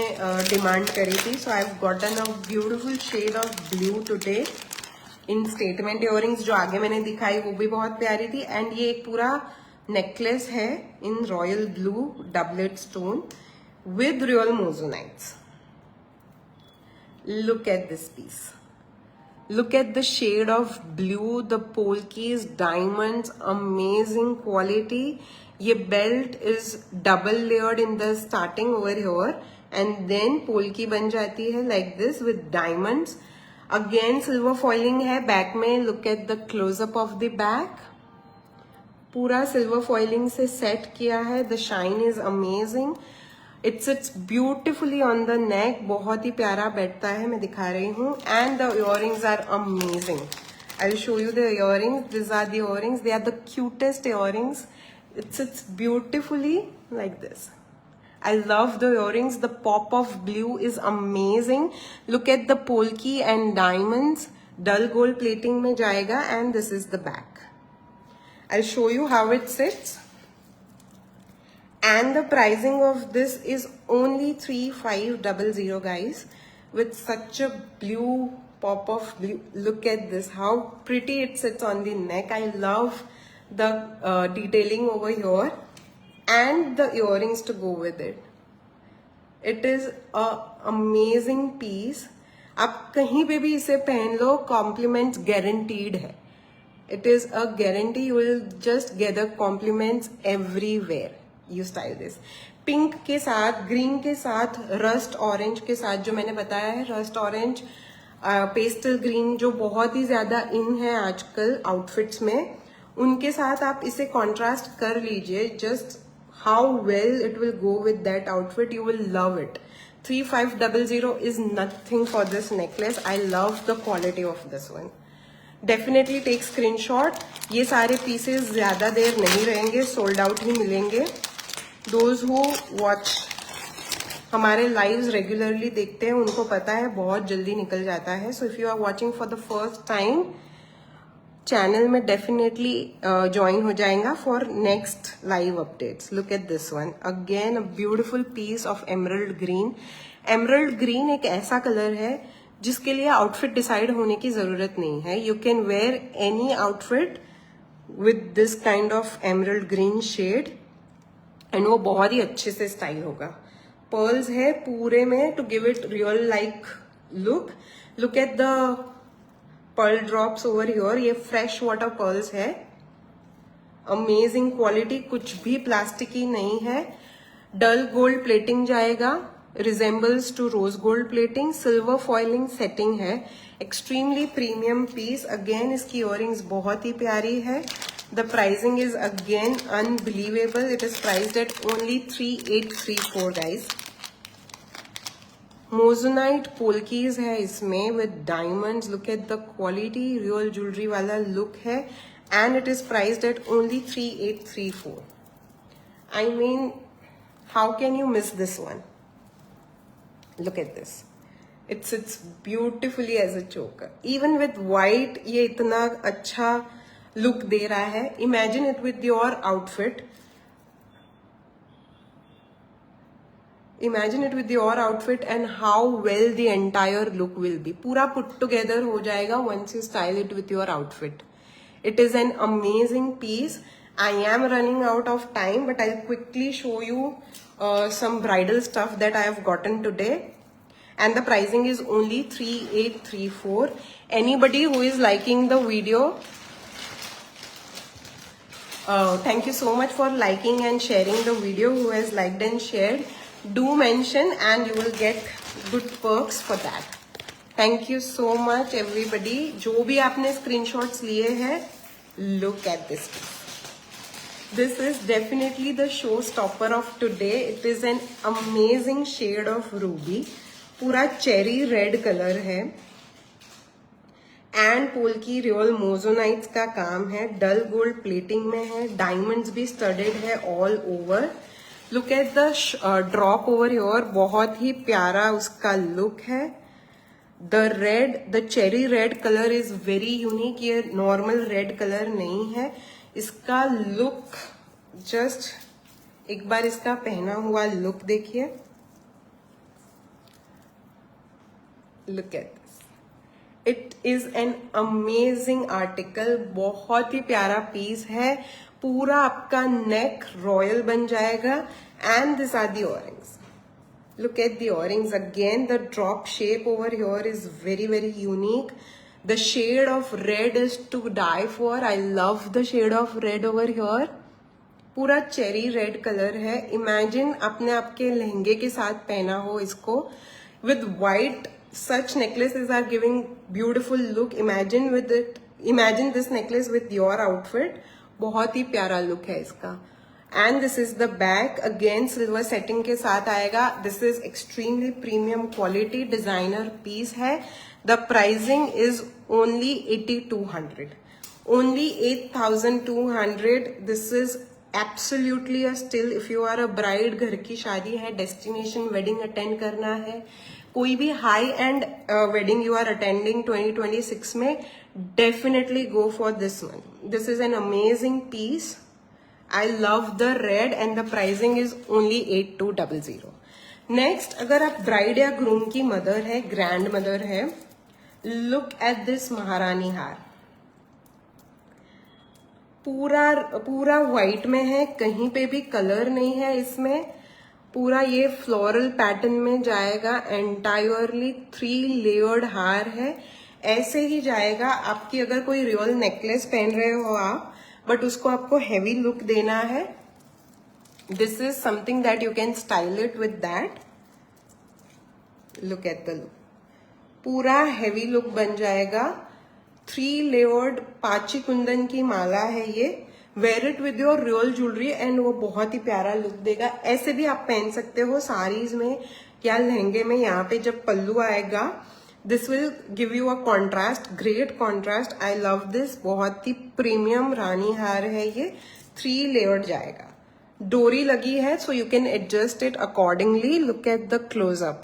डिमांड करी थी. So I have gotten a beautiful shade of blue today in statement. Earrings जो आगे मैंने दिखाई वो भी बहुत प्यारी थी. एंड ये एक पूरा नेकलेस है in royal blue doublet stone with real moissanites. Look at this piece. Look at the shade of blue, the polkas, diamonds, amazing quality. ये belt is double layered in the starting over here and then polki बन जाती है like this with diamonds. Again silver foiling है back में. Look at the close up of the back. पूरा silver foiling से set किया है. The shine is amazing. It sits beautifully on the neck. बहुत ही प्यारा बैठता है. मैं दिखा रही हूँ. And the earrings are amazing. I'll show you the earrings. These are the earrings. They are the cutest earrings. It sits beautifully like this. I love the earrings. The pop of blue is amazing. Look at the polki and diamonds. Dull gold plating में जाएगा. And this is the back. I'll show you how it sits. And the pricing of this is only 3500 guys, with such a blue pop of blue. Look at this, how pretty it sits on the neck. I love the detailing over here and the earrings to go with it. It is a amazing piece. आप कहीं पे भी इसे पहन लो, compliments guaranteed है. It is a guarantee, you will just get the compliments everywhere. You style this. Pink के साथ, green के साथ, रस्ट ऑरेंज के साथ, जो मैंने बताया है रस्ट ऑरेंज, पेस्टल ग्रीन जो बहुत ही ज्यादा इन है आजकल आउटफिट्स में, उनके साथ आप इसे कॉन्ट्रास्ट कर लीजिए. Just how well it will go with that outfit, you will love it. 3500 is nothing for this necklace. I love the quality of this one. Definitely take screenshot. ये सारे pieces ज्यादा देर नहीं रहेंगे, sold out ही मिलेंगे. Those who watch हमारे lives regularly देखते हैं, उनको पता है बहुत जल्दी निकल जाता है. So if you are watching for the first time, channel में definitely join हो जाएगा for next live updates. Look at this one. Again a beautiful piece of emerald green. Emerald green एक ऐसा कलर है जिसके लिए आउटफिट डिसाइड होने की जरूरत नहीं है. You can wear any outfit with this kind of emerald green shade and वो बहुत ही अच्छे से स्टाइल होगा. पर्ल्स है पूरे में to give it real like look. Look at the pearl drops over here. ये fresh water pearls है. Amazing quality, कुछ भी प्लास्टिकी नहीं है. डल गोल्ड प्लेटिंग जाएगा. Resembles to rose gold plating. Silver foiling setting है. Extremely premium piece. Again इसकी earrings बहुत ही प्यारी है. The pricing is again unbelievable. It is priced at only 3834 guys. Moissanite polkas है इसमें with diamonds. Look at the quality, real jewelry वाला look है, and it is priced at only 3834. I mean, how can you miss this one? Look at this. It sits beautifully as a choker. Even with white, ये इतना अच्छा look दे रहा है. Imagine it with your outfit. Imagine it with your outfit and how well the entire look will be. पूरा put together हो जाएगा once you style it with your outfit. It is an amazing piece. I am running out of time, but I'll quickly show you some bridal stuff that I have gotten today. And the pricing is only 3834. Anybody who is liking the video, thank you so much for liking and sharing the video. Who has liked and shared, do mention and you will get good perks for that. Thank you so much everybody. जो भी आपने screenshots लिए हैं, look at this piece. This is definitely the showstopper of today. It is an amazing shade of ruby. पूरा cherry red color है. And polki real moissanite का काम है. Dull gold plating में है. Diamonds भी studded है all over. Look at the drop over here. बहुत ही प्यारा उसका look है. The red, the cherry red color is very unique. ये normal red color नहीं है. इसका लुक जस्ट एक बार इसका पहना हुआ लुक देखिए. Look at this. It is an amazing article. बहुत ही प्यारा पीस है. पूरा आपका नेक रॉयल बन जाएगा. And this are the earrings. Look at the earrings again. The drop shape over here is very unique. The shade of red is to die for. I love the shade of red over here. पूरा cherry red colour है. Imagine आपने आपके लहंगे के साथ पहना हो इसको with white. Such necklaces are giving beautiful look. Imagine this necklace with your outfit. बहुत ही प्यारा लुक है इसका. And this is the back. Again silver setting के साथ आएगा. This is extremely premium quality designer piece है. The pricing is only 8200. Only 8200. This is absolutely a steal if you are a bride, घर की शादी है, डेस्टिनेशन वेडिंग अटेंड करना है, कोई भी high end wedding you are attending 2026 में, definitely go for this one. This is an amazing piece. I love the red and the pricing is only 8200. Next, अगर आप ब्राइड या ग्रूम की mother है, ग्रैंड मदर है, look at this महारानी हार. पूरा व्हाइट में है, कहीं पे भी कलर नहीं है इसमें. पूरा ये फ्लोरल पैटर्न में जाएगा. एंटायरली 3 लेयर्ड हार है. ऐसे ही जाएगा. आपकी अगर कोई रियल नेकलेस पहन रहे हो आप, बट उसको आपको हैवी लुक देना है, this is something that you can style it with that. Look at the look. पूरा हैवी लुक बन जाएगा. 3 लेयर्ड पाची कुंदन की माला है ये. Wear it with your real jewellery and वो बहुत ही प्यारा लुक देगा. ऐसे भी आप पहन सकते हो साड़ीज में या लहंगे में. यहाँ पे जब पल्लू आएगा, this will give you a contrast, great contrast. I love this. बहुत ही प्रीमियम रानी हार है ये. 3 लेयर्ड जाएगा. डोरी लगी है, so you can adjust it accordingly. Look at the closeup.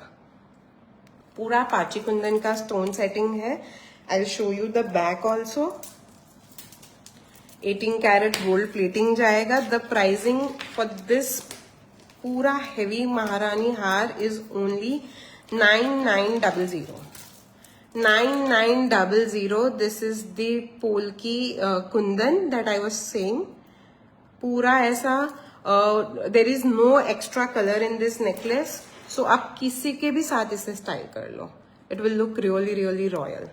पूरा पाची कुंदन का स्टोन सेटिंग है. I will show you the back also. 18 carat gold plating जाएगा. द प्राइसिंग फॉर दिस पूरा heavy maharani haar is only 9900. 9900. This is the polki kundan that I was saying. पूरा ऐसा there is no extra color in this necklace. So आप किसी के भी साथ इसे स्टाइल कर लो. It will look really royal.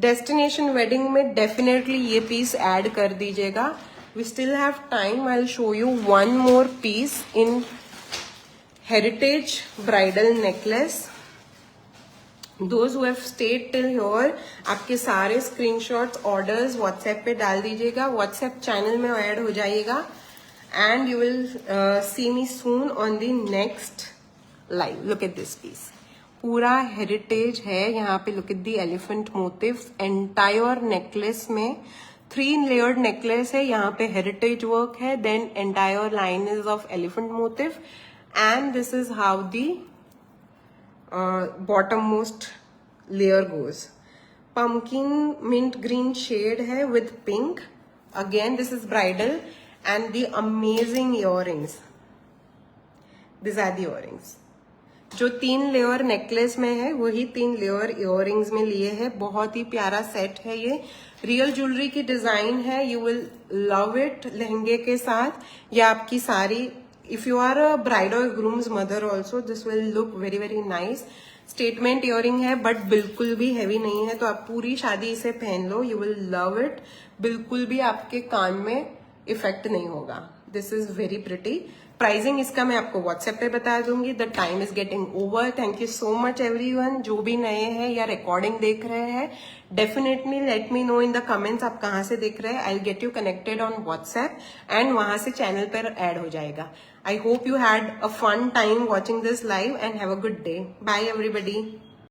Destination wedding में डेफिनेटली ये पीस ऐड कर दीजिएगा. We still have time. I'll show you one more piece in heritage bridal necklace. Those who have stayed till here, आपके सारे screenshots, orders WhatsApp पे डाल दीजिएगा. WhatsApp channel में ऐड हो जाइएगा. And you will see me soon on the next live. Look at this piece. पूरा heritage है. यहाँ पे look at the elephant motifs. Entire necklace में 3 लेयर्ड नेकलेस है. यहाँ पे हेरिटेज वर्क है. Then entire line is of elephant motif. And this is how the bottom most layer goes. Pumpkin mint green shade है with pink. Again this is bridal. And the amazing earrings. These are the earrings. जो 3 layer necklace में है वही 3 layer earrings में लिए है. बहुत ही प्यारा सेट है ये. रियल ज्वेलरी की डिजाइन है. यू विल लव इट लहंगे के साथ या आपकी सारी. If you are a bride or groom's mother also, this will look very nice. Statement earring है but बिल्कुल भी heavy नहीं है. तो आप पूरी शादी इसे पहन लो. You will love it. बिल्कुल भी आपके कान में इफेक्ट नहीं होगा. This is very pretty. Pricing इसका मैं आपको व्हाट्सएप पे बता दूंगी. The time is getting over. Thank you so much everyone. जो भी नए हैं या रिकॉर्डिंग देख रहे हैं, definitely let me know in the comments आप कहाँ से देख रहे हैं. I will get you connected on WhatsApp and वहां से चैनल पर ऐड हो जाएगा. I hope you had a fun time watching this live and have a good day. Bye everybody.